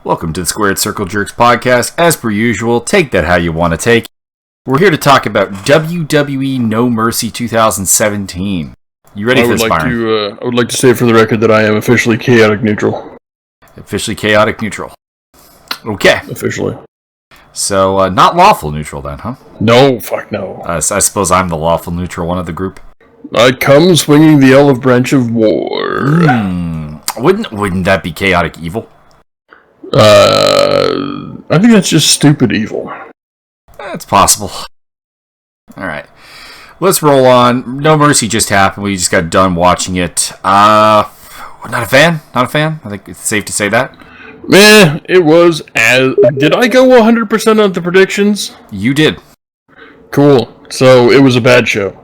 Welcome to the Squared Circle Jerks podcast. As per usual, take that how you want to take. We're here to talk about WWE No Mercy 2017. You ready for this, Byron? I would like to say for the record that I am officially chaotic neutral. Officially chaotic neutral. Okay. Officially. So, not lawful neutral then, huh? No, fuck no. I suppose I'm the lawful neutral one of the group. I come swinging the olive branch of war. Wouldn't that be chaotic evil? I think that's just stupid evil. It's possible. Alright. Let's roll on. No Mercy just happened. We just got done watching it. Not a fan? Not a fan? I think it's safe to say that. Meh, it was as... Did I go 100% on the predictions? You did. Cool. So, it was a bad show.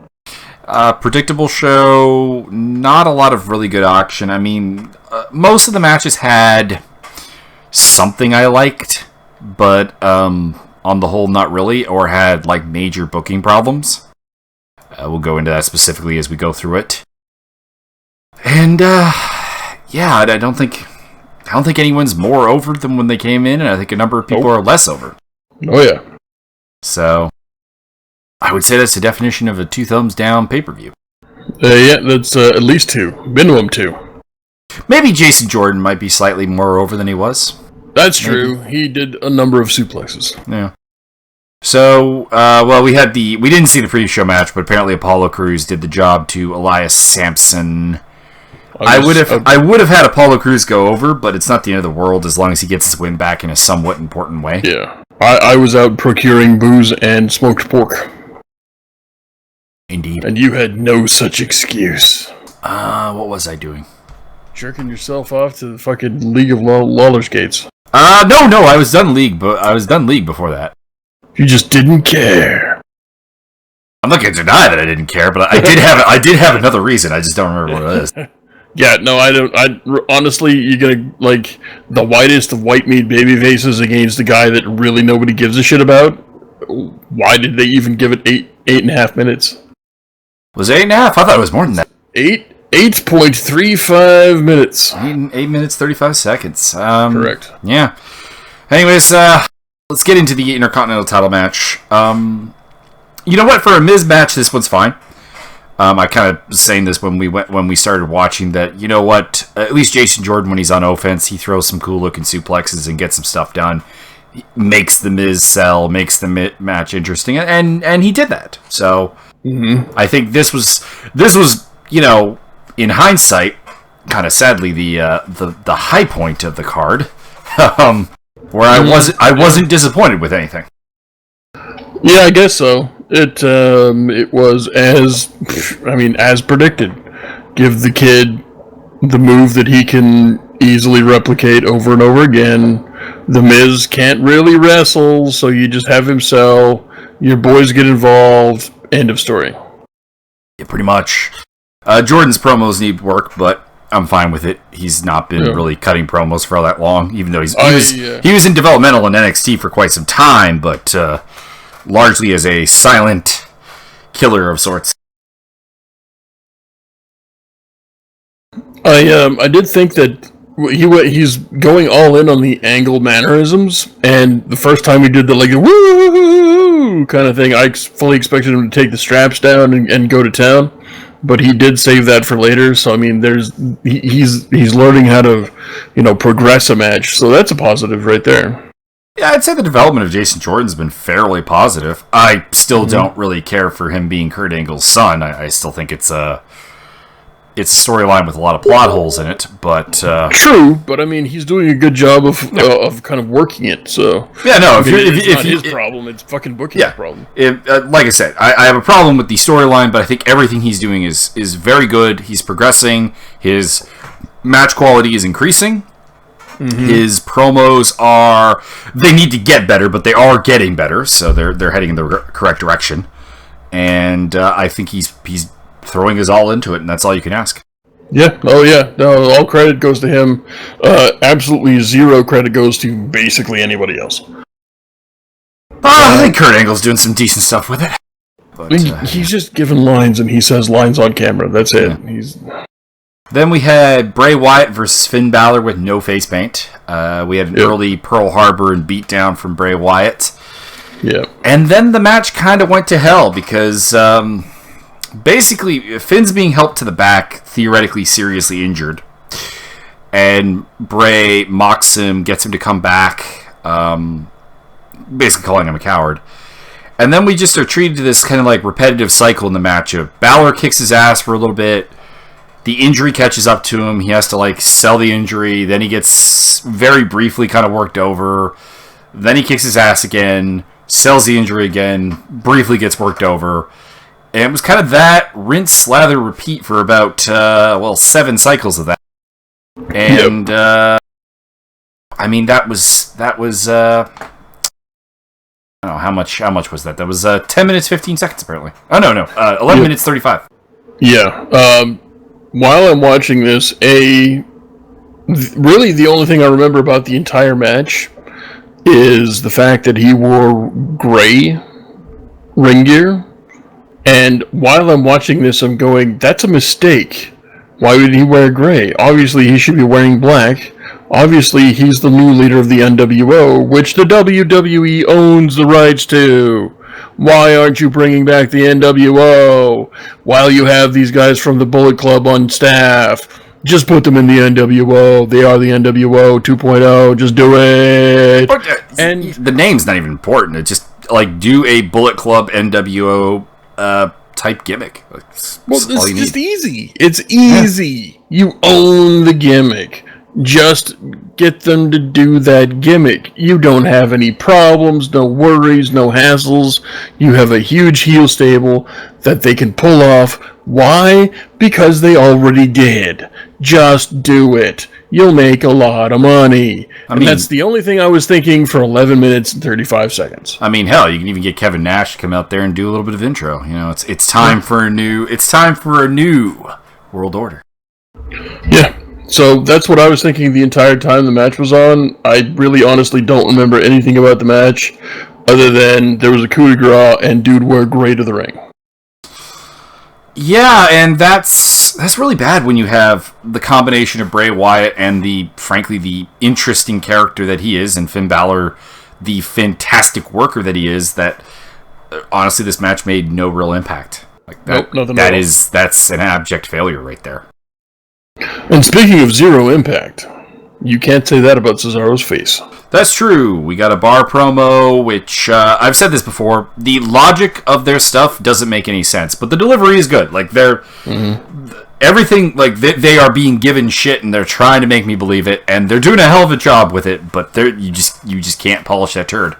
Predictable show. Not a lot of really good action. I mean, most of the matches had something I liked, but on the whole, not really, or had like major booking problems. We'll go into that specifically as we go through it. And yeah, I don't think anyone's more over than when they came in, and I think a number of people are less over. Oh yeah. So I would say that's the definition of a 2 thumbs down pay-per-view. Yeah, that's at least 2, minimum 2. Maybe Jason Jordan might be slightly more over than he was. That's true. He did a number of suplexes. Yeah. So, we didn't see the pre-show match, but apparently Apollo Crews did the job to Elias Sampson. I would have had Apollo Crews go over, but it's not the end of the world as long as he gets his win back in a somewhat important way. Yeah. I was out procuring booze and smoked pork. Indeed. And you had no such excuse. What was I doing? Jerking yourself off to the fucking League of Lawless Gates. No, I was done league, but I was done league before that. You just didn't care. I'm not going to deny that I didn't care, but I did have another reason. I just don't remember what it is. Yeah, no, I don't. Honestly, you're gonna like the whitest of white meat baby faces against the guy that really nobody gives a shit about. Why did they even give it 8.5 minutes? Was it 8.5? I thought it was more than that. 8.35 minutes. 8 minutes 35 seconds. Correct. Yeah. Anyways, let's get into the Intercontinental title match. You know what? For a Miz match, this one's fine. I kind of was saying this when we started watching that. You know what? At least Jason Jordan, when he's on offense, he throws some cool looking suplexes and gets some stuff done. He makes the Miz sell, makes the match interesting, and he did that. So I think this was in hindsight, kind of sadly the high point of the card, where I wasn't disappointed with anything. Yeah, I guess so. It was as predicted. Give the kid the move that he can easily replicate over and over again. The Miz can't really wrestle, so you just have him sell. Your boys get involved. End of story. Yeah, pretty much. Jordan's promos need work, but I'm fine with it. He's not been really cutting promos for all that long, even though he was in developmental in NXT for quite some time, but largely as a silent killer of sorts. I did think that he's going all in on the angle mannerisms, and the first time he did the like woo kind of thing, I fully expected him to take the straps down and go to town, but he did save that for later. So I mean, he's learning how to progress a match, so that's a positive right there. Yeah, I'd say the development of Jason Jordan's been fairly positive. I still don't really care for him being Kurt Angle's son. I still think it's a storyline with a lot of plot holes in it, but true. But I mean, he's doing a good job of kind of working it. So yeah, no, it's not his problem. It's fucking booking's problem. Like I said, I have a problem with the storyline, but I think everything he's doing is very good. He's progressing. His match quality is increasing. His promos they need to get better, but they are getting better, so they're heading in the correct direction. And I think he's throwing his all into it, and that's all you can ask. Yeah. Oh yeah. No, all credit goes to him. Absolutely zero credit goes to basically anybody else. I think Kurt Angle's doing some decent stuff with it. But, he's just given lines, and he says lines on camera. That's it. Yeah. Then we had Bray Wyatt versus Finn Balor with no face paint. We had an early Pearl Harbor and beatdown from Bray Wyatt. Yeah. And then the match kind of went to hell because basically Finn's being helped to the back, theoretically seriously injured. And Bray mocks him, gets him to come back, basically calling him a coward. And then we just are treated to this kind of like repetitive cycle in the match of Balor kicks his ass for a little bit. The injury catches up to him. He has to like sell the injury. Then he gets very briefly kind of worked over. Then he kicks his ass again, sells the injury again, briefly gets worked over. And it was kind of that rinse, slather, repeat for about 7 cycles of that. And I mean that was I don't know how much was that? That was 10 minutes 15 seconds apparently. Oh no 11 minutes 35. Yeah. While I'm watching this, really the only thing I remember about the entire match is the fact that he wore gray ring gear. And while I'm watching this, I'm going, that's a mistake. Why would he wear gray? Obviously, he should be wearing black. Obviously, he's the new leader of the NWO, which the WWE owns the rights to. Why aren't you bringing back the NWO while you have these guys from the Bullet Club on staff? Just put them in the NWO. They are the NWO 2.0. Just do it. And the name's not even important. It's just like do a Bullet Club NWO type gimmick. It's just easy. It's easy. Yeah. You own the gimmick. Just get them to do that gimmick. You don't have any problems, no worries, no hassles. You have a huge heel stable that they can pull off. Why? Because they already did. Just do it. You'll make a lot of money. And that's the only thing I was thinking for 11 minutes and 35 seconds. I mean, hell, you can even get Kevin Nash to come out there and do a little bit of intro. You know, it's time for a new world order. Yeah. So that's what I was thinking the entire time the match was on. I really honestly don't remember anything about the match other than there was a coup de grace and dude wore gray to the ring. Yeah, and that's really bad when you have the combination of Bray Wyatt and the interesting character that he is, and Finn Balor, the fantastic worker that he is, that honestly this match made no real impact. Like that, nope, nothing that's an abject failure right there. And speaking of zero impact, you can't say that about Cesaro's face. That's true. We got a bar promo, which I've said this before. The logic of their stuff doesn't make any sense, but the delivery is good. Like they're everything. Like they are being given shit, and they're trying to make me believe it, and they're doing a hell of a job with it. But you just can't polish that turd.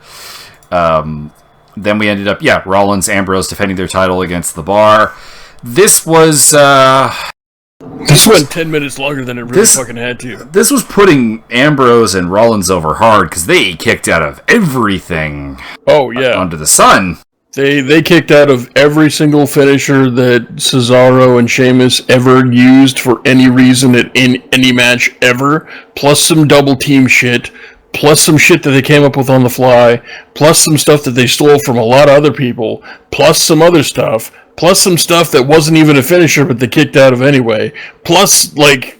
Then we ended up Rollins, Ambrose defending their title against the Bar. This was. This went 10 minutes longer than it really fucking had to. This was putting Ambrose and Rollins over hard because they kicked out of everything. Oh, yeah. Under the sun. They kicked out of every single finisher that Cesaro and Sheamus ever used for any reason in any match ever, plus some double team shit, plus some shit that they came up with on the fly, plus some stuff that they stole from a lot of other people, plus some other stuff, plus some stuff that wasn't even a finisher but they kicked out of anyway, plus, like,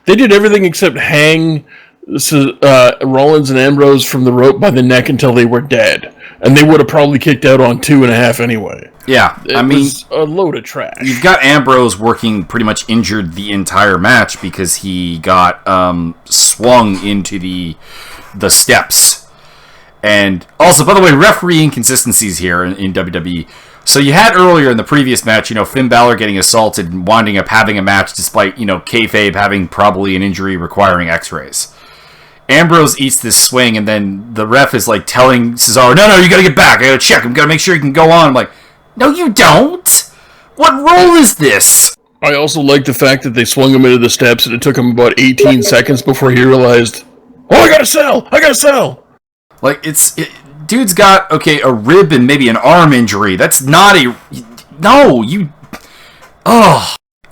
they did everything except hang Rollins and Ambrose from the rope by the neck until they were dead. And they would have probably kicked out on 2.5 anyway. Yeah, I mean, was a load of trash. You've got Ambrose working pretty much injured the entire match because he got swung into the steps. And also, by the way, referee inconsistencies here in WWE. So you had earlier in the previous match, Finn Balor getting assaulted and winding up having a match despite, kayfabe having probably an injury requiring x-rays. Ambrose eats this swing, and then the ref is like telling Cesaro, no, you gotta get back, I gotta check him, gotta make sure he can go on. I'm like, no you don't! What role is this? I also like the fact that they swung him into the steps and it took him about 18 seconds before he realized, I gotta sell! Like, dude's got, a rib and maybe an arm injury. That's not I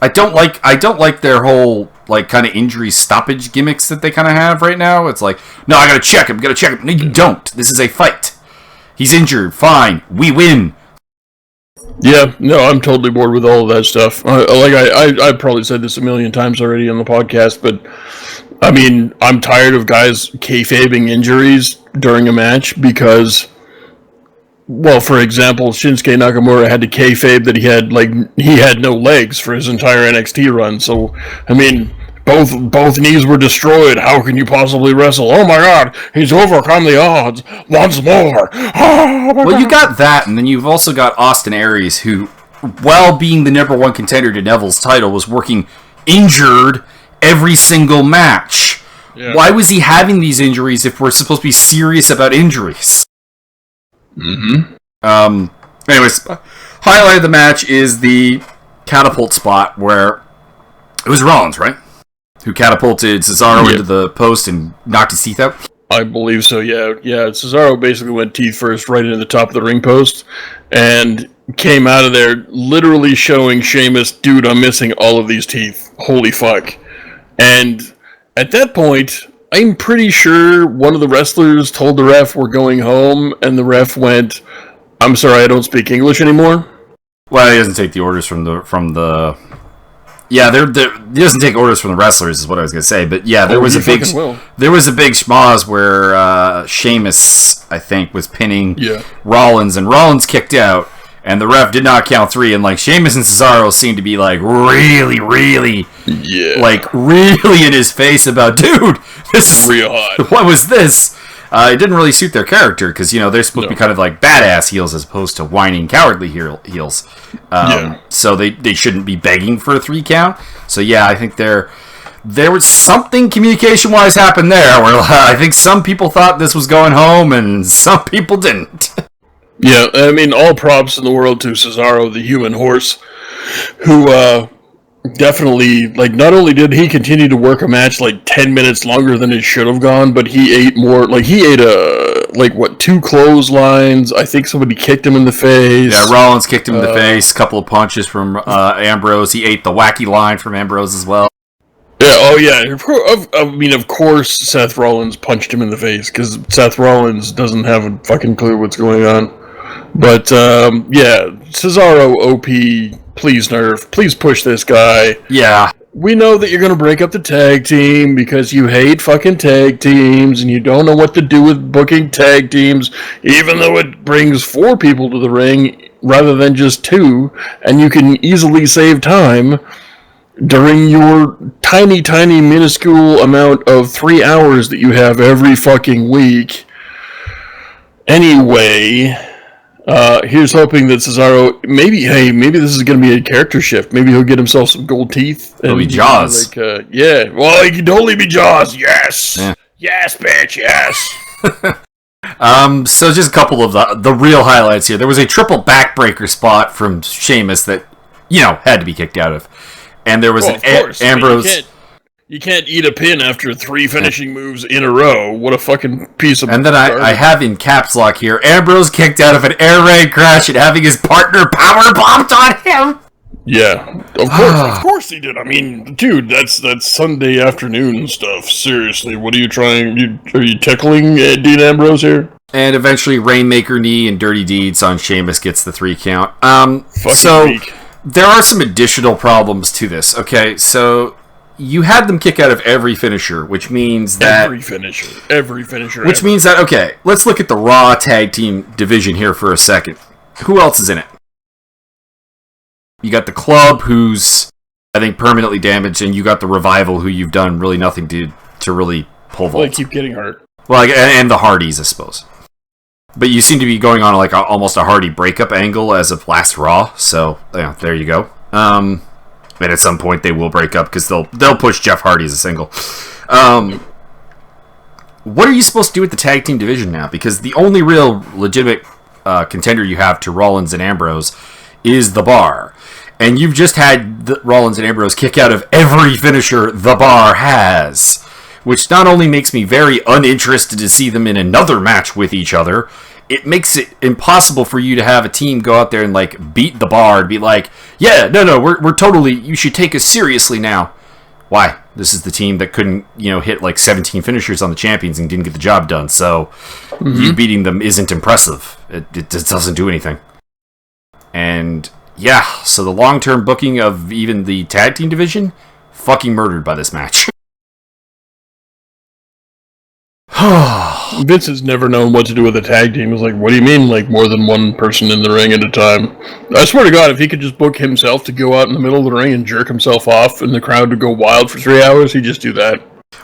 don't like their whole, kind of injury stoppage gimmicks that they kind of have right now. It's like, no, I gotta check him. No, you don't. This is a fight. He's injured. Fine. We win. Yeah, no, I'm totally bored with all of that stuff. I've probably said this a million times already on the podcast, but I mean, I'm tired of guys kayfabing injuries during a match because, well, for example, Shinsuke Nakamura had to kayfabe that he had no legs for his entire NXT run. So, I mean, both knees were destroyed. How can you possibly wrestle? Oh my God, he's overcome the odds once more. Well, you got that, and then you've also got Austin Aries, who, while being the number one contender to Neville's title, was working injured every single match. Yeah. Why was he having these injuries if we're supposed to be serious about injuries? Mm-hmm. Anyways, highlight of the match is the catapult spot where it was Rollins, right? Who catapulted Cesaro into the post and knocked his teeth out? I believe so, yeah. Yeah, Cesaro basically went teeth first right into the top of the ring post and came out of there literally showing Sheamus, dude, I'm missing all of these teeth. Holy fuck. And at that point, I'm pretty sure one of the wrestlers told the ref we're going home, and the ref went, I'm sorry, I don't speak English anymore. Well, he doesn't take the orders from the yeah, he doesn't take orders from the wrestlers, is what I was going to say. But yeah, there was a big schmoz where Sheamus, I think, was pinning Rollins, and Rollins kicked out, and the ref did not count three. And like Sheamus and Cesaro seemed to be like really in his face about, dude, this is real hot. What was this? It didn't really suit their character because, they're supposed to be kind of like badass heels as opposed to whining cowardly heels. So they shouldn't be begging for a 3 count. So yeah, I think there was something communication-wise happened there where I think some people thought this was going home and some people didn't. Yeah, I mean, all props in the world to Cesaro, the human horse, who definitely, like, not only did he continue to work a match like 10 minutes longer than it should have gone, but he ate more, like, he ate 2 clotheslines. I think somebody kicked him in the face. Yeah, Rollins kicked him in the face, a couple of punches from Ambrose. He ate the wacky line from Ambrose as well. Yeah, oh yeah, of course Seth Rollins punched him in the face, because Seth Rollins doesn't have a fucking clue what's going on. But, yeah, Cesaro, OP, please nerf, please push this guy. Yeah. We know that you're going to break up the tag team because you hate fucking tag teams and you don't know what to do with booking tag teams, even though it brings 4 people to the ring rather than just 2, and you can easily save time during your tiny, minuscule amount of 3 hours that you have every fucking week. Anyway, here's hoping that Cesaro, maybe this is going to be a character shift. Maybe he'll get himself some gold teeth. It'll be Jaws. Yeah, well, he can totally be Jaws, yes! Yeah. Yes, bitch, yes! So just a couple of the real highlights here. There was a triple backbreaker spot from Sheamus that, had to be kicked out of. And there was Ambrose... I mean, you can't eat a pin after 3 finishing moves in a row. What a fucking piece of... And then I have in caps lock here, Ambrose kicked out of an air raid crash and having his partner power bombed on him. Yeah, of course he did. I mean, dude, that's Sunday afternoon stuff. Seriously, what are you trying... Are you tickling Dean Ambrose here? And eventually Rainmaker knee and Dirty Deeds on Sheamus gets the 3 count. Weak. There are some additional problems to this. Okay, so... You had them kick out of every finisher, which means that... Every finisher. Which means that, okay, let's look at the Raw Tag Team division here for a second. Who else is in it? You got the Club, who's, I think, permanently damaged, and you got the Revival, who you've done really nothing to really pull vault. Well, they keep getting hurt. Well, and the Hardys, I suppose. But you seem to be going on almost a Hardy breakup angle as of last Raw, so, there you go. And at some point they will break up because they'll push Jeff Hardy as a single. What are you supposed to do with the tag team division now? Because the only real legitimate contender you have to Rollins and Ambrose is The Bar. And you've just had Rollins and Ambrose kick out of every finisher The Bar has. Which not only makes me very uninterested to see them in another match with each other, it makes it impossible for you to have a team go out there and beat The Bar and be like, yeah, no, we're totally, you should take us seriously now. Why? This is the team that couldn't, hit 17 finishers on the champions and didn't get the job done. So you beating them isn't impressive. It doesn't do anything. And yeah, so the long-term booking of even the tag team division, fucking murdered by this match. Vince has never known what to do with a tag team. It's like, what do you mean, like, more than one person in the ring at a time? I swear to God, if he could just book himself to go out in the middle of the ring and jerk himself off and the crowd to go wild for 3 hours, he'd just do that.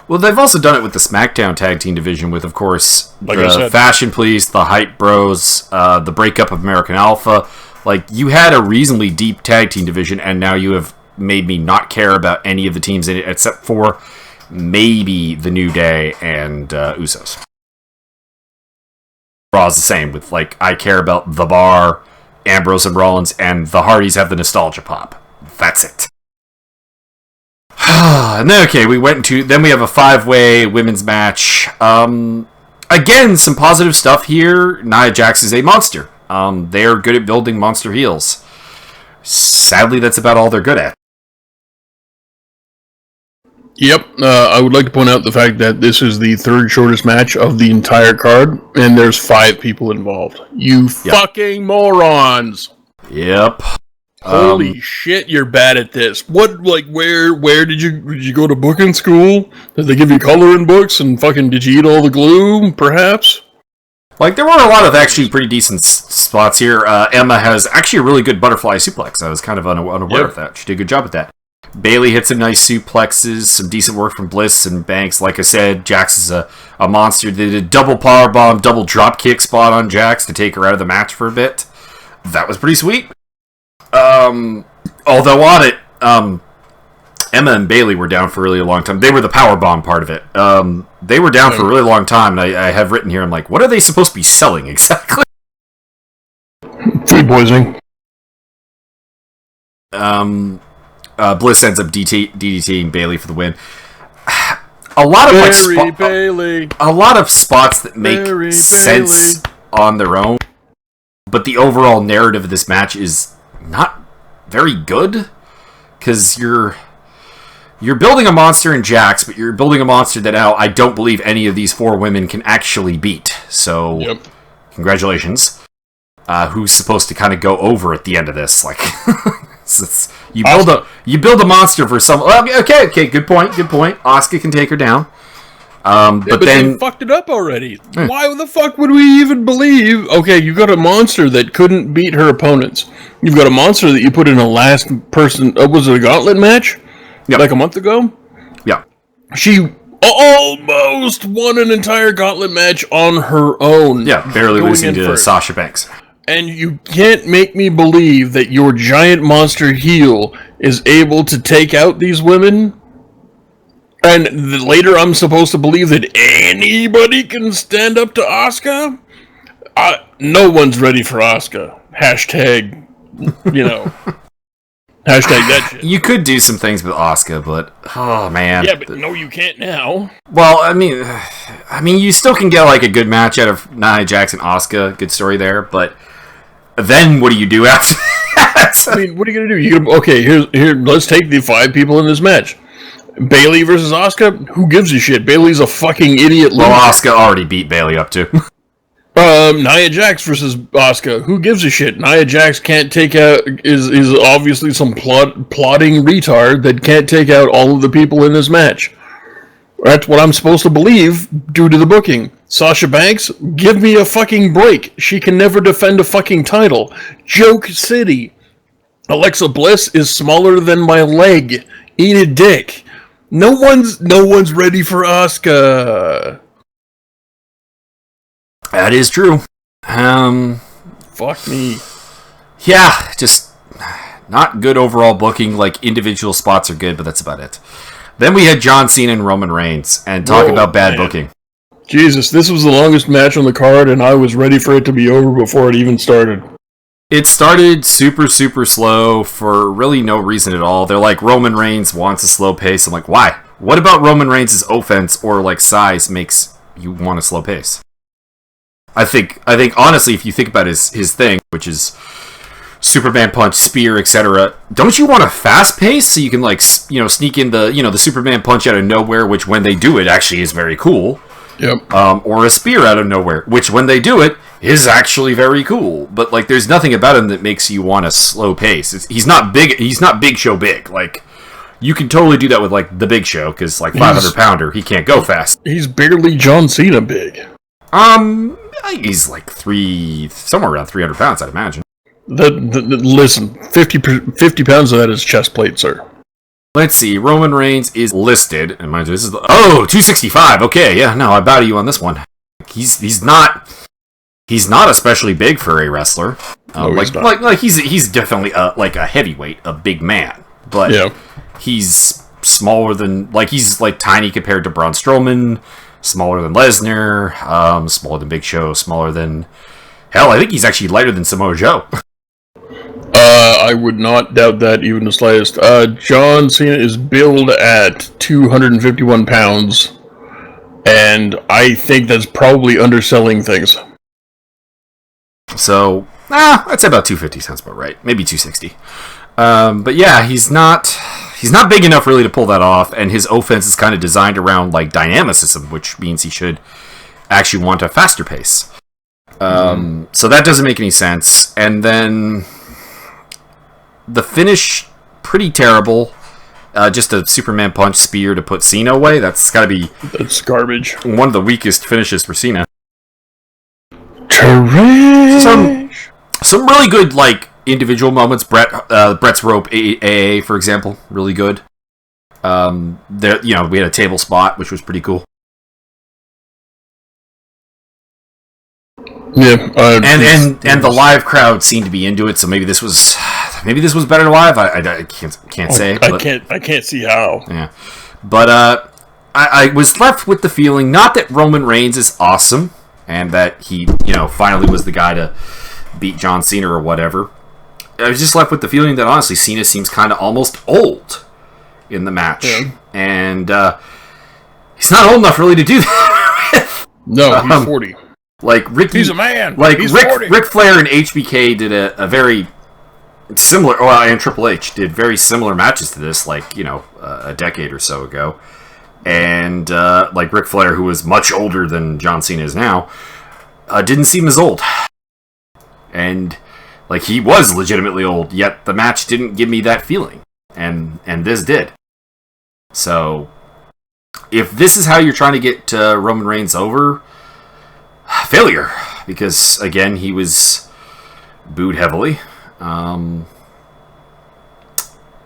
Well, they've also done it with the SmackDown tag team division with, of course, like the Fashion Police, the Hype Bros, the breakup of American Alpha. Like, you had a reasonably deep tag team division, and now you have made me not care about any of the teams in it, except for maybe the New Day and Usos. Raw's the same, with, like, I care about The Bar, Ambrose and Rollins, and the Hardys have the nostalgia pop. That's it. And then, okay, then we have a 5-way women's match. Again, some positive stuff here. Nia Jax is a monster. They're good at building monster heels. Sadly, that's about all they're good at. Yep, I would like to point out the fact that this is the third shortest match of the entire card, and there's 5 people involved. You fucking morons! Yep. Holy shit, you're bad at this. What, like, where did you go to booking school? Did they give you coloring books, and fucking did you eat all the glue, perhaps? Like, there were a lot of actually pretty decent spots here. Emma has actually a really good butterfly suplex. I was kind of unaware of that. She did a good job at that. Bayley hit some nice suplexes, some decent work from Bliss and Banks. Like I said, Jax is a monster. They did a double powerbomb, double dropkick spot on Jax to take her out of the match for a bit. That was pretty sweet. Although on it, Emma and Bayley were down for a really long time. They were the powerbomb part of it. They were down for a really long time, and I have written here, I'm like, what are they supposed to be selling exactly? Food poisoning. Bliss ends up DDTing Bayley for the win. A lot of spots that make sense on their own, but the overall narrative of this match is not very good, because you're building a monster in Jax, but you're building a monster that now I don't believe any of these 4 women can actually beat. So, Congratulations. Who's supposed to kind of go over at the end of this? Like, you build a monster for some. Okay, good point. Asuka can take her down. But then they fucked it up already. Why the fuck would we even believe? Okay, you got a monster that couldn't beat her opponents. You've got a monster that you put in a last person. Was it a gauntlet match? Yep. Like a month ago? Yeah. She almost won an entire gauntlet match on her own. Yeah, barely losing to Sasha Banks. And you can't make me believe that your giant monster heel is able to take out these women. And later I'm supposed to believe that anybody can stand up to Asuka? No one's ready for Asuka. Hashtag, hashtag that shit. You could do some things with Asuka, but oh man. Yeah, but no, you can't now. Well, I mean, you still can get like a good match out of Nia Jax and Asuka. Good story there, but then what do you do after that? I mean, what are you gonna do? Okay, here. Let's take the 5 people in this match. Bayley versus Asuka. Who gives a shit? Bayley's a fucking idiot. Well, Asuka already beat Bayley up too. Nia Jax versus Asuka. Who gives a shit? Nia Jax can't take out is obviously some plotting retard that can't take out all of the people in this match. That's what I'm supposed to believe due to the booking. Sasha Banks, give me a fucking break. She can never defend a fucking title. Joke City. Alexa Bliss is smaller than my leg. Eat a dick. No one's ready for Asuka. That is true. Fuck me. Yeah, just not good overall booking. Like, individual spots are good, but that's about it. Then we had John Cena and Roman Reigns, and talk about bad booking. Jesus, this was the longest match on the card, and I was ready for it to be over before it even started. It started super, super slow for really no reason at all. They're like, Roman Reigns wants a slow pace. I'm like, why? What about Roman Reigns' offense or like size makes you want a slow pace? I think honestly, if you think about his thing, which is Superman punch, spear, etc., don't you want a fast pace so you can like sneak in the Superman punch out of nowhere, which when they do it actually is very cool. Yep. Or a spear out of nowhere, which when they do it is actually very cool. But like, there's nothing about him that makes you want a slow pace. He's not big. He's not Big Show big. Like, you can totally do that with like the Big Show because like 500-pounder, he can't go fast. He's barely John Cena big. I think he's like somewhere around 300 pounds, I'd imagine. Listen, 50 pounds of that is chest plate, sir. Let's see. Roman Reigns is listed, and mind you, this is 265. Okay, yeah, no, I bow to you on this one. He's not especially big for a wrestler. He's definitely like a heavyweight, a big man, but yeah. He's smaller than he's like tiny compared to Braun Strowman, smaller than Lesnar, smaller than Big Show, smaller than hell. I think he's actually lighter than Samoa Joe. I would not doubt that even the slightest. John Cena is billed at 251 pounds, and I think that's probably underselling things. So, I'd say about 250 sounds about right. Maybe 260. But yeah, he's not big enough really to pull that off, and his offense is kind of designed around like dynamicism, which means he should actually want a faster pace. So that doesn't make any sense. And then the finish, pretty terrible. Just a Superman punch spear to put Cena away. That's garbage. One of the weakest finishes for Cena. Trash. Some really good like individual moments. Brett's rope AA, for example, really good. We had a table spot, which was pretty cool. Yeah, and the live crowd seemed to be into it, so maybe this was better live. I can't say. I can't see how. Yeah, but I was left with the feeling not that Roman Reigns is awesome and that he finally was the guy to beat John Cena or whatever. I was just left with the feeling that honestly Cena seems kind of almost old in the match, and he's not old enough really to do that. No, he's 40. Like he's a man. Like he's Ric Flair and HBK did a very similar. And Triple H did very similar matches to this, a decade or so ago. And like Ric Flair, who was much older than John Cena is now, didn't seem as old. And like he was legitimately old, yet the match didn't give me that feeling, and this did. So if this is how you're trying to get Roman Reigns over. Failure, because again he was booed heavily, and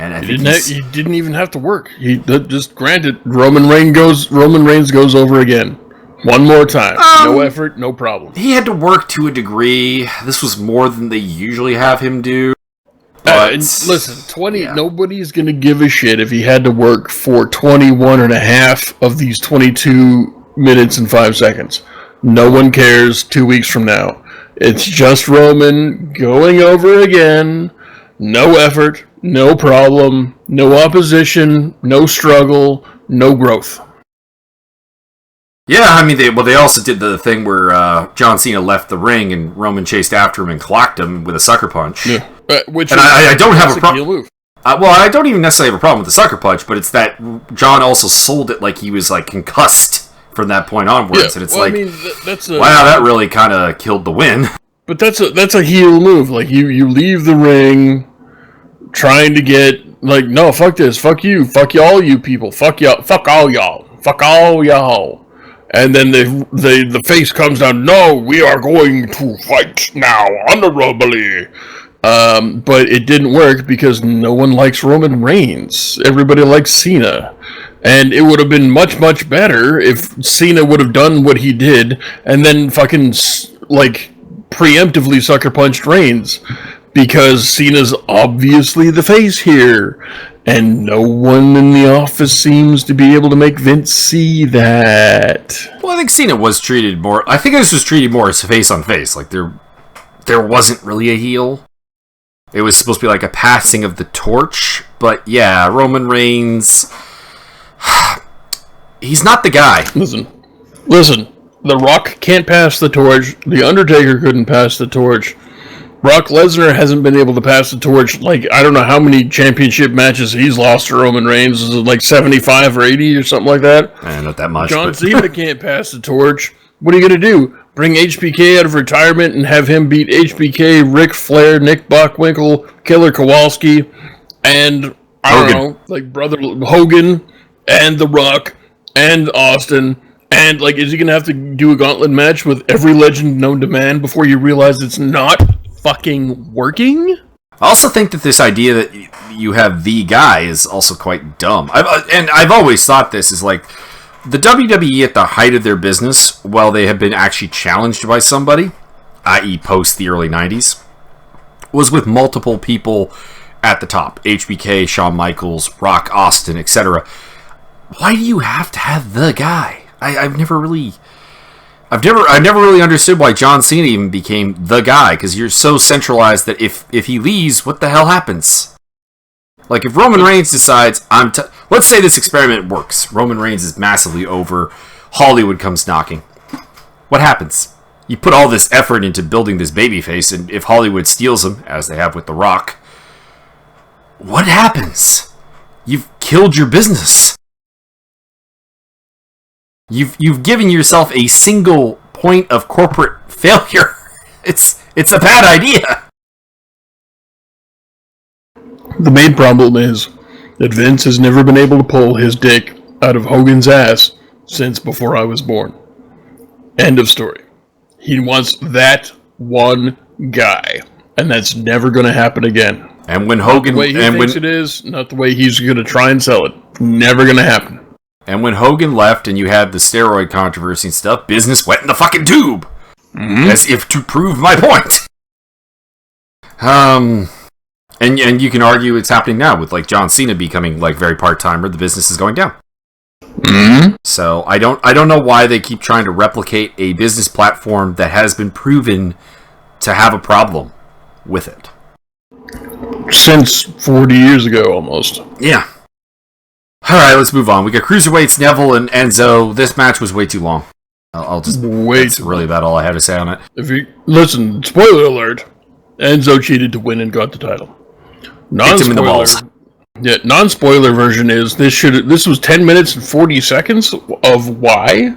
I think he didn't even have to work. He just granted Roman Reigns goes over again, one more time. No effort, no problem. He had to work to a degree. This was more than they usually have him do. But listen, nobody's gonna give a shit if he had to work for 21 and a half of these 22 minutes and 5 seconds. No one cares 2 weeks from now. It's just Roman going over again. No effort, no problem, no opposition, no struggle, no growth. Yeah, I mean, they also did the thing where John Cena left the ring and Roman chased after him and clocked him with a sucker punch. Yeah, I don't have a problem. I don't even necessarily have a problem with the sucker punch, but it's that John also sold it like he was like concussed from that point onwards, and it's that really kind of killed the win. But that's a heel move. Like you leave the ring, trying to get like, no, fuck this, fuck you, fuck all you people, fuck y'all, fuck all y'all, and then the face comes down. No, we are going to fight now honorably. But it didn't work because no one likes Roman Reigns. Everybody likes Cena. And it would have been much, much better if Cena would have done what he did and then fucking, preemptively sucker punched Reigns. Because Cena's obviously the face here. And no one in the office seems to be able to make Vince see that. Well, I think Cena was treated more... I think this was treated more as face on face. Like, there wasn't really a heel. It was supposed to be like a passing of the torch. But yeah, Roman Reigns... He's not the guy. Listen. The Rock can't pass the torch. The Undertaker couldn't pass the torch. Brock Lesnar hasn't been able to pass the torch. Like, I don't know how many championship matches he's lost to Roman Reigns. Is it like 75 or 80 or something like that? Not that much. John Cena can't pass the torch. What are you going to do? bring HBK out of retirement and have him beat HBK, Ric Flair, Nick Bockwinkel, Killer Kowalski, and I don't know, like Brother Hogan and The Rock and Austin. And like, is he gonna have to do a gauntlet match with every legend known to man before you realize it's not fucking working? I also think that this idea that you have the guy is also quite dumb. I've always thought this is like the WWE at the height of their business, while they have been actually challenged by somebody, i.e. post the early 90s, was with multiple people at the top. HBK, Shawn Michaels, Rock, Austin, etc. Why do you have to have the guy? I've never really understood why John Cena even became the guy, because you're so centralized that if he leaves, what the hell happens? Like, if Roman Reigns decides, let's say this experiment works. Roman Reigns is massively over. Hollywood comes knocking. What happens? You put all this effort into building this babyface, and if Hollywood steals him, as they have with The Rock, what happens? You've killed your business. You've given yourself a single point of corporate failure. It's a bad idea. The main problem is that Vince has never been able to pull his dick out of Hogan's ass since before I was born. End of story. He wants that one guy, and that's never going to happen again. And when Hogan, not the way he thinks it is, not the way he's going to try and sell it. Never going to happen. And when Hogan left and you had the steroid controversy and stuff, business went in the fucking tube. Mm-hmm. As if to prove my point. And you can argue it's happening now with like John Cena becoming like very part-timer. The business is going down. Mm-hmm. So I don't know why they keep trying to replicate a business platform that has been proven to have a problem with it. Since 40 years ago, almost. Yeah. Alright, let's move on. We got Cruiserweights, Neville and Enzo. This match was way too long. That's really about all I have to say on it. Listen, spoiler alert. Enzo cheated to win and got the title. Non-spoiler version is this was 10 minutes and 40 seconds of why?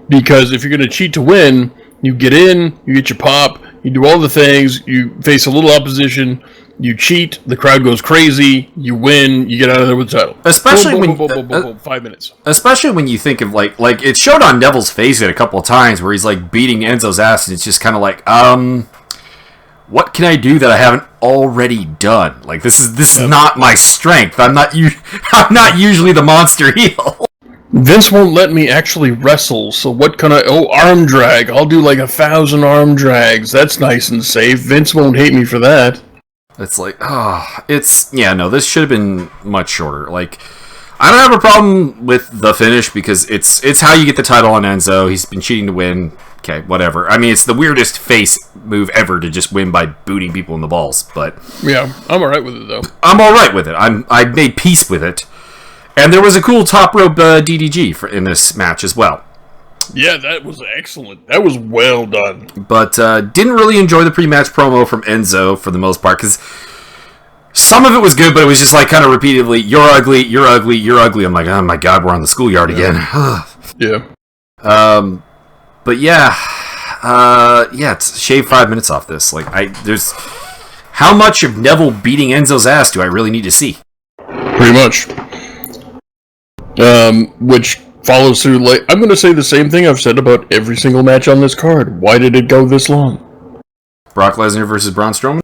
Because if you're going to cheat to win, you get in, you get your pop, you do all the things, you face a little opposition, you cheat, the crowd goes crazy, you win, you get out of there with the title. Especially when 5 minutes. Especially when you think of like it showed on Neville's face a couple of times where he's like beating Enzo's ass, and it's just kind of like, what can I do that I haven't already done? Like this is not my strength. I'm not usually the monster heel. Vince won't let me actually wrestle, so what can arm drag. I'll do like 1,000 arm drags. That's nice and safe. Vince won't hate me for that. It's like, this should have been much shorter. Like, I don't have a problem with the finish because it's how you get the title on Enzo. He's been cheating to win. Okay, whatever. I mean, it's the weirdest face move ever to just win by booting people in the balls, but... Yeah, I'm alright with it, though. I'm alright with it. I made peace with it. And there was a cool top rope DDG in this match as well. Yeah, that was excellent. That was well done. But didn't really enjoy the pre-match promo from Enzo for the most part, because some of it was good, but it was just like kind of repeatedly, you're ugly, you're ugly, you're ugly. I'm like, oh my god, we're on the schoolyard again. Yeah. But it's shave 5 minutes off this. Like, there's how much of Neville beating Enzo's ass do I really need to see? Pretty much. Which follows through, like, I'm going to say the same thing I've said about every single match on this card. Why did it go this long? Brock Lesnar versus Braun Strowman?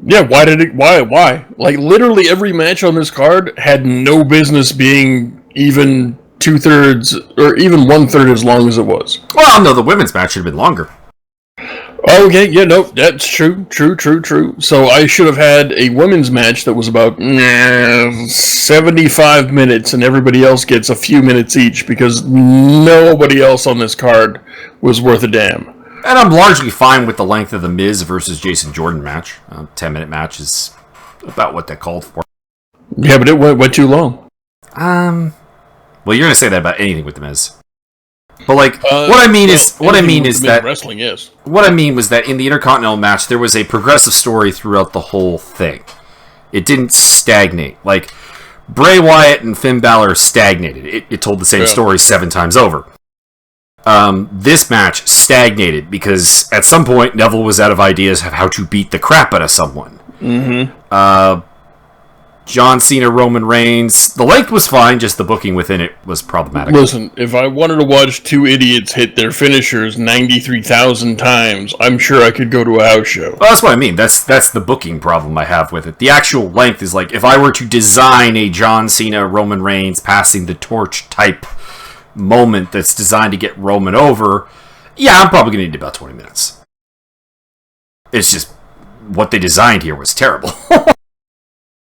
Yeah, why? Like, literally every match on this card had no business being even 2/3 or even 1/3 as long as it was. Well, no, the women's match should have been longer. Okay, yeah, no, that's true. So I should have had a women's match that was about 75 minutes, and everybody else gets a few minutes each, because nobody else on this card was worth a damn. And I'm largely fine with the length of the Miz versus Jason Jordan match. 10-minute match is about what they called for. Yeah, but it went too long. Well, you're going to say that about anything with the Miz. But what I mean is that wrestling is. What I mean was that in the Intercontinental match, there was a progressive story throughout the whole thing. It didn't stagnate. Like Bray Wyatt and Finn Balor stagnated. It told the same story 7 times over. This match stagnated because at some point Neville was out of ideas of how to beat the crap out of someone. John Cena, Roman Reigns. The length was fine, just the booking within it was problematic. Listen, if I wanted to watch two idiots hit their finishers 93,000 times, I'm sure I could go to a house show. Well, that's what I mean. That's the booking problem I have with it. The actual length is like, if I were to design a John Cena, Roman Reigns passing the torch type moment that's designed to get Roman over, yeah, I'm probably going to need about 20 minutes. It's just, what they designed here was terrible.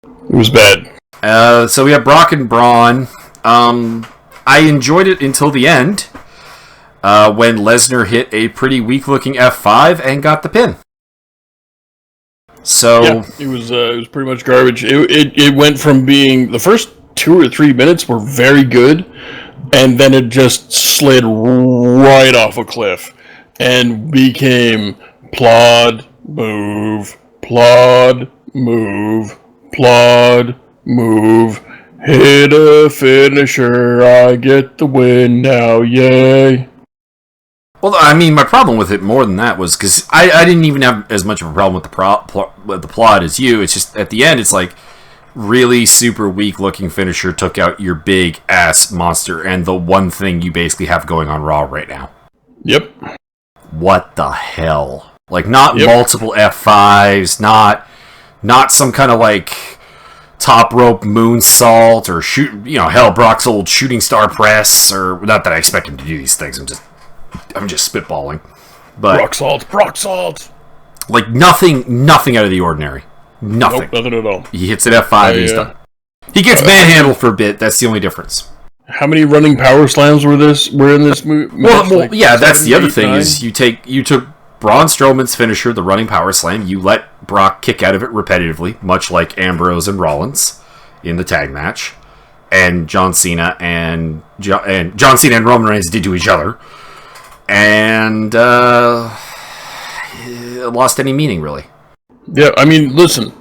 It was bad. So we have Brock and Braun. I enjoyed it until the end, when Lesnar hit a pretty weak-looking F5 and got the pin. So yeah, it was pretty much garbage. It went from being the first 2 or 3 minutes were very good, and then it just slid right off a cliff and became plod, move, plod, move, plod, move, hit a finisher, I get the win now, yay. Well, I mean, my problem with it more than that was because I didn't even have as much of a problem with the plot as you. It's just at the end, it's like really super weak looking finisher took out your big ass monster and the one thing you basically have going on Raw right now. Yep. What the hell? Like, not multiple F5s, not some kind of like top rope moonsault or hell, Brock's old shooting star press, or not that I expect him to do these things. I'm just spitballing. But Brock salt. Like nothing out of the ordinary. Nothing. Nope, nothing at all. He hits an F5 and he's done. He gets manhandled for a bit. That's the only difference. How many running power slams were in this match? Well, yeah, that's the other thing is you took Braun Strowman's finisher, the running power slam. You let Brock kick out of it repetitively, much like Ambrose and Rollins in the tag match, and John Cena and Roman Reigns did to each other, and it lost any meaning really. Yeah, I mean, listen,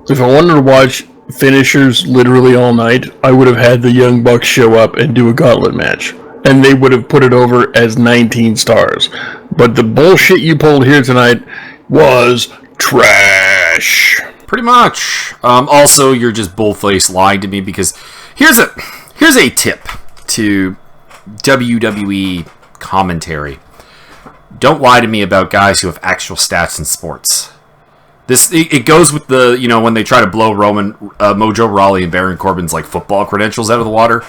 if I wanted to watch finishers literally all night, I would have had the Young Bucks show up and do a gauntlet match. And they would have put it over as 19 stars. But the bullshit you pulled here tonight was trash. Pretty much. Also, you're just bull-faced lying to me because here's a tip to WWE commentary. Don't lie to me about guys who have actual stats in sports. It goes with the, when they try to blow Mojo Rawley and Baron Corbin's like football credentials out of the water.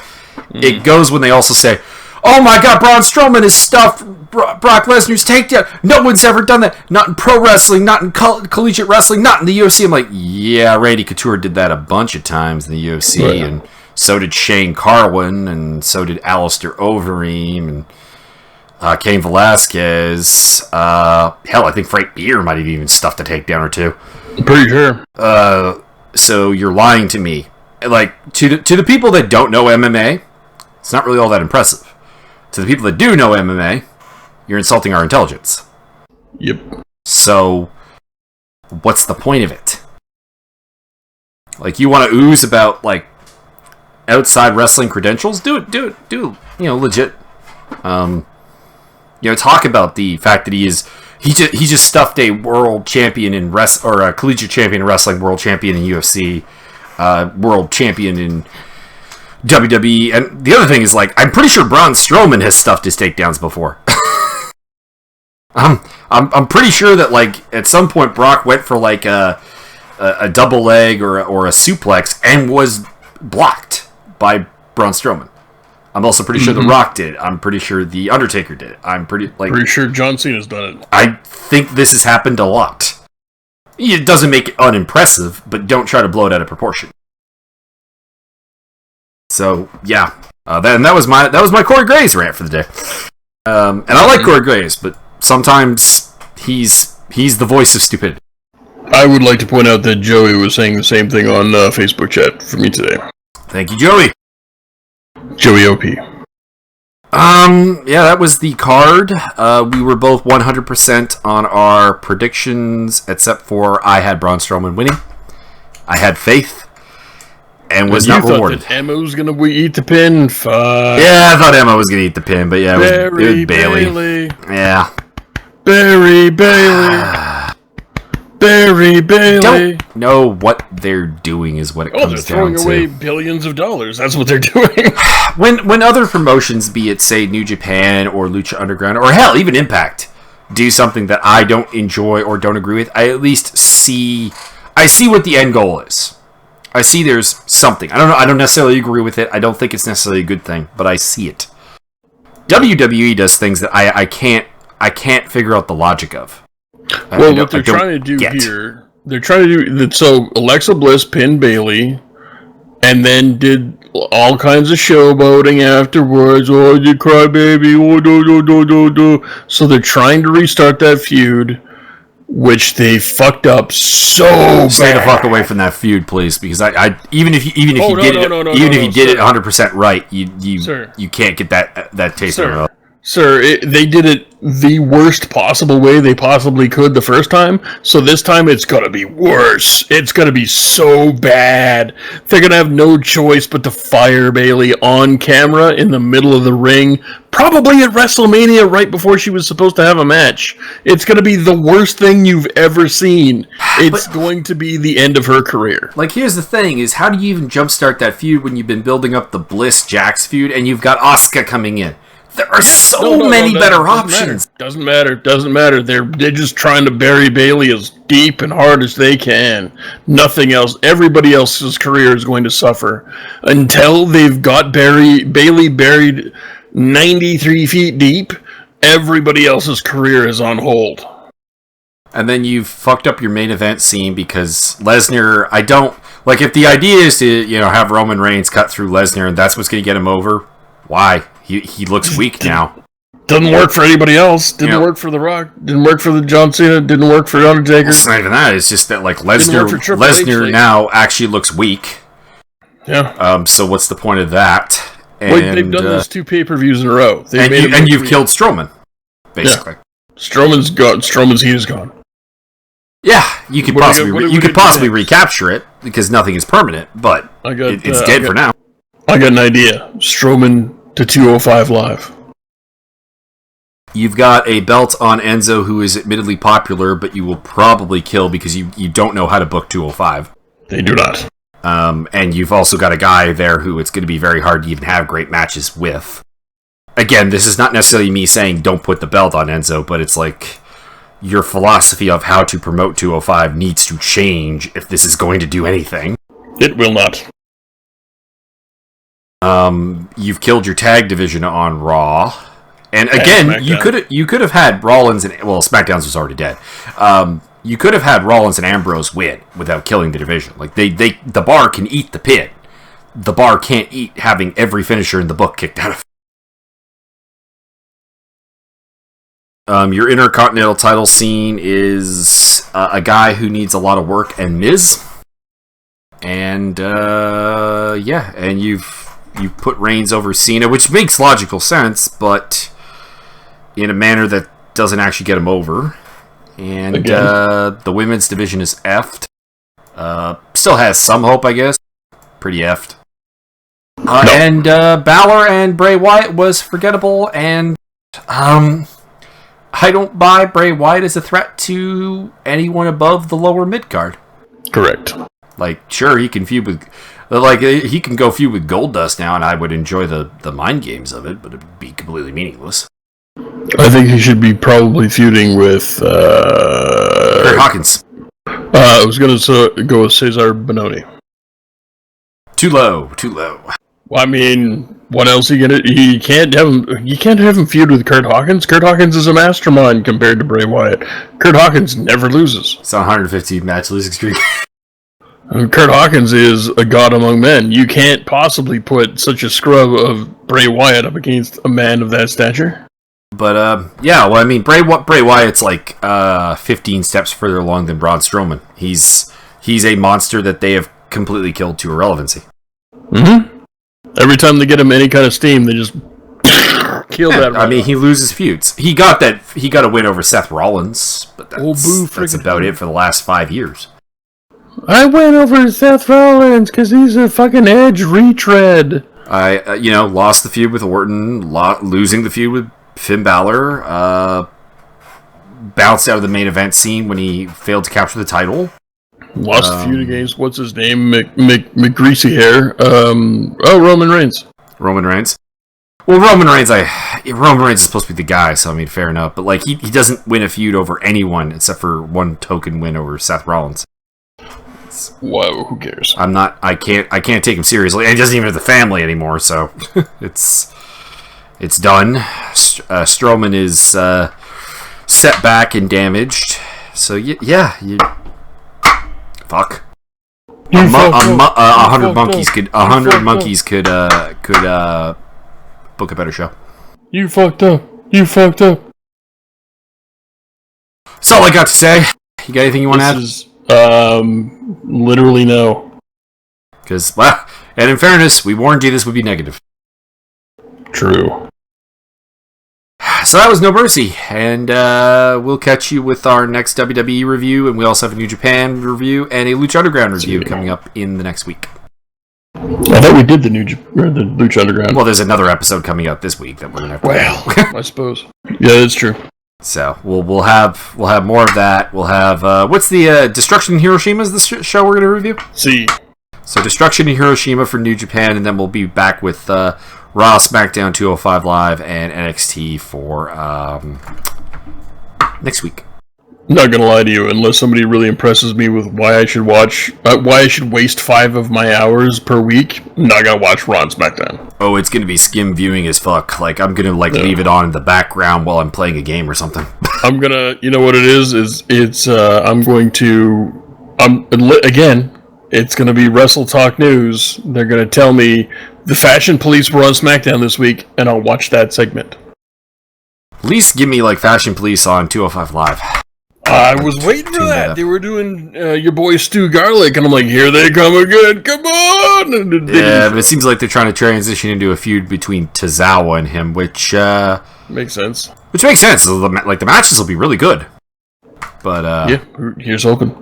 It goes when they also say, oh my god, Braun Strowman has stuffed Brock Lesnar's takedown. No one's ever done that. Not in pro wrestling, not in collegiate wrestling, not in the UFC. I'm like, yeah, Randy Couture did that a bunch of times in the UFC, and so did Shane Carwin, and so did Alistair Overeem, and Cain Velasquez. Hell, I think Frank Beer might have even stuffed a takedown or two. I'm pretty sure. So you're lying to me. Like, to the people that don't know MMA, it's not really all that impressive. To the people that do know MMA, you're insulting our intelligence. Yep. So, what's the point of it? Like, you want to ooze about, like, outside wrestling credentials? Do it, legit. Talk about the fact that he just stuffed a world champion in or a collegiate champion in wrestling, world champion in UFC, world champion in WWE, and the other thing is, like, I'm pretty sure Braun Strowman has stuffed his takedowns before. I'm pretty sure that, like, at some point Brock went for like a double leg or a suplex and was blocked by Braun Strowman. I'm also pretty sure The Rock did it. I'm pretty sure The Undertaker did it. I'm pretty sure John Cena's done it. I think this has happened a lot. It doesn't make it unimpressive, but don't try to blow it out of proportion. So yeah, that was my Corey Graves rant for the day. And I like Corey Graves, but sometimes he's the voice of stupidity. I would like to point out that Joey was saying the same thing on Facebook chat for me today. Thank you, Joey. Joey OP. Yeah, that was the card. We were both 100% on our predictions, except for I had Braun Strowman winning. I had faith. and was you not thought rewarded. that Emma was going to eat the pin? Fuck. Yeah, I thought Emma was going to eat the pin, but yeah, it was Bailey. Bailey. Yeah. Barry Bailey. Barry Bailey. Don't know what they're doing is what it comes down to. They're throwing away billions of dollars. That's what they're doing. When other promotions, be it, say, New Japan or Lucha Underground, or hell, even Impact, do something that I don't enjoy or don't agree with, I at least see what the end goal is. I see there's something. I don't know. I don't necessarily agree with it. I don't think it's necessarily a good thing, but I see it. WWE does things that I can't figure out the logic of. Well, what they're trying to do here, they're trying to do so. Alexa Bliss pinned Bailey, and then did all kinds of showboating afterwards. Oh, you cry, baby. Oh, do. So they're trying to restart that feud, which they fucked up so bad. Stay the fuck away from that feud, please, because I even if you did it 100% right, you can't get that taste in a row. Sir, they did it the worst possible way they possibly could the first time, so this time it's gonna be worse. It's gonna be so bad. They're gonna have no choice but to fire Bailey on camera in the middle of the ring, probably at WrestleMania right before she was supposed to have a match. It's gonna be the worst thing you've ever seen. It's going to be the end of her career. Like, here's the thing, is how do you even jumpstart that feud when you've been building up the Bliss-Jax feud and you've got Asuka coming in? There are so many better options. Doesn't matter. They're just trying to bury Bailey as deep and hard as they can. Nothing else. Everybody else's career is going to suffer until they've got Bailey buried 93 feet deep. Everybody else's career is on hold. And then you've fucked up your main event scene because Lesnar. If the idea is to have Roman Reigns cut through Lesnar and that's what's going to get him over, why? He looks weak now. Doesn't work for anybody else. Didn't work for The Rock. Didn't work for the John Cena. Didn't work for Undertaker. It's not even that. It's just that Lesnar now actually looks weak. Yeah. So what's the point of that? And they've done this 2 pay-per-views in a row. And you've killed Strowman, basically. Yeah. Strowman's gone. Strowman's heat is gone. Yeah, you could possibly recapture it because nothing is permanent, but it's dead for now. I got an idea. Strowman to 205 Live. You've got a belt on Enzo who is admittedly popular, but you will probably kill because you don't know how to book 205. They do not. And you've also got a guy there who it's going to be very hard to even have great matches with. Again, this is not necessarily me saying don't put the belt on Enzo, but it's like your philosophy of how to promote 205 needs to change if this is going to do anything. It will not. You've killed your tag division on Raw, and again, you could have had Rollins and SmackDown's was already dead. You could have had Rollins and Ambrose win without killing the division. Like the Bar can eat the pin. The Bar can't eat having every finisher in the book kicked out of. Your Intercontinental title scene is a guy who needs a lot of work and Miz, and and you put Reigns over Cena, which makes logical sense, but in a manner that doesn't actually get him over. And the women's division is effed. Still has some hope, I guess. Pretty effed. And Balor and Bray Wyatt was forgettable, and I don't buy Bray Wyatt as a threat to anyone above the lower mid-card. Correct. Like, sure, he can feud with... he can go feud with Goldust now, and I would enjoy the mind games of it, but it would be completely meaningless. I think he should be probably feuding with... Kurt Hawkins. I was going to go with Cesar Bononi. Too low. Well, I mean, what else are you gonna? You can't have him feud with Kurt Hawkins. Kurt Hawkins is a mastermind compared to Bray Wyatt. Kurt Hawkins never loses. It's a 115 match losing streak. And Kurt Hawkins is a god among men. You can't possibly put such a scrub of Bray Wyatt up against a man of that stature. But Bray Wyatt's like 15 steps further along than Braun Strowman. He's a monster that they have completely killed to irrelevancy. Mm-hmm. Every time they get him any kind of steam, they just kill that. Right off. He loses feuds. He got a win over Seth Rollins, but that's about it for the last 5 years. I went over to Seth Rollins because he's a fucking Edge retread. I, lost the feud with Orton, losing the feud with Finn Balor, bounced out of the main event scene when he failed to capture the title. Lost the feud against, what's his name, McGreasy Hair. Roman Reigns. Roman Reigns. Well, Roman Reigns is supposed to be the guy, so I mean, fair enough. But like, he doesn't win a feud over anyone except for one token win over Seth Rollins. Whoa, who cares? I can't take him seriously, and he doesn't even have the family anymore. So it's done. Strowman is set back and damaged. So fuck. A hundred monkeys could book a better show. You fucked up. That's all I got to say. You got anything you want to add? Literally no. Because, well, and in fairness, we warned you this would be negative. True. So that was No Mercy, and we'll catch you with our next WWE review, and we also have a New Japan review and a Lucha Underground review coming up in the next week. I thought we did the Lucha Underground. Well, there's another episode coming up this week that we're gonna have to I suppose. Yeah, that's true. So we'll have more of that. We'll have what's the Destruction in Hiroshima is the show we're gonna review. See. So Destruction in Hiroshima for New Japan, and then we'll be back with Raw, SmackDown, 205 Live, and NXT for next week. I'm not gonna lie to you, unless somebody really impresses me with why I should waste 5 of my hours per week, I'm not gonna watch Raw and SmackDown. Oh, it's gonna be skim viewing as fuck. Like, I'm gonna leave it on in the background while I'm playing a game or something. I'm gonna, you know what it is it's I'm going to, again, it's gonna be Wrestle Talk News. They're gonna tell me the Fashion Police were on SmackDown this week, and I'll watch that segment. At least give me Fashion Police on 205 Live. I was waiting for that. They were doing your boy Stu Garlic, and I'm like, here they come again. Come on! Yeah, but it seems like they're trying to transition into a feud between Tozawa and him, which makes sense. Which makes sense. The matches will be really good. But yeah, here's hoping.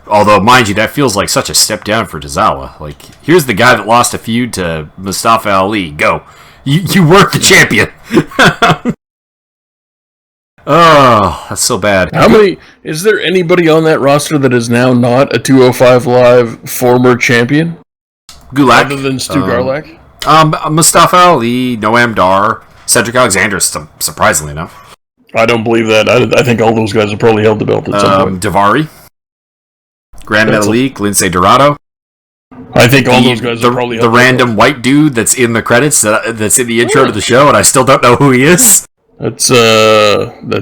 Although, mind you, that feels like such a step down for Tozawa. Like, here's the guy that lost a feud to Mustafa Ali. Go, you weren't the champion. Oh, that's so bad. Is there anybody on that roster that is now not a 205 Live former champion? Gulak. Other than Stu Garlic? Mustafa Ali, Noam Dar, Cedric Alexander, surprisingly enough. I don't believe that. I think all those guys have probably held the belt at some point. Daivari. Grand Metalik, Lindsay Dorado. I think all those guys have probably held the random white dude that's in the credits, that's in the intro to the show, and I still don't know who he is. That's Grand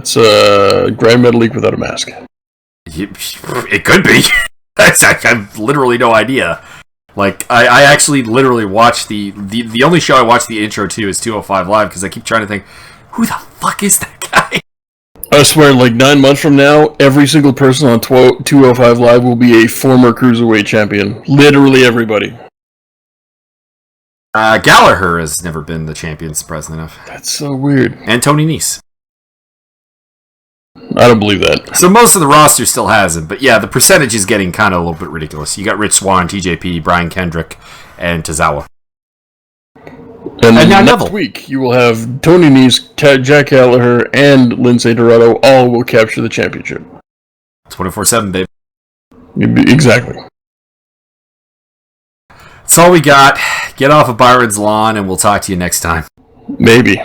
Metalik without a mask. It could be. I have literally no idea. Like, I actually literally watched the only show I watched the intro to is 205 Live, because I keep trying to think, who the fuck is that guy? I swear, 9 months from now, every single person on 205 Live will be a former Cruiserweight champion. Literally everybody. Gallagher has never been the champion, surprisingly enough. That's so weird. And Tony Nese. I don't believe that. So most of the roster still hasn't, but yeah, the percentage is getting kind of a little bit ridiculous. You got Rich Swann, TJP, Brian Kendrick, and Tozawa. And now next Neville. week, you will have Tony Nese, Jack Gallagher, and Lindsay Dorado all will capture the championship. 24/7, baby. Exactly. That's all we got. Get off of Byron's lawn, and we'll talk to you next time. Maybe.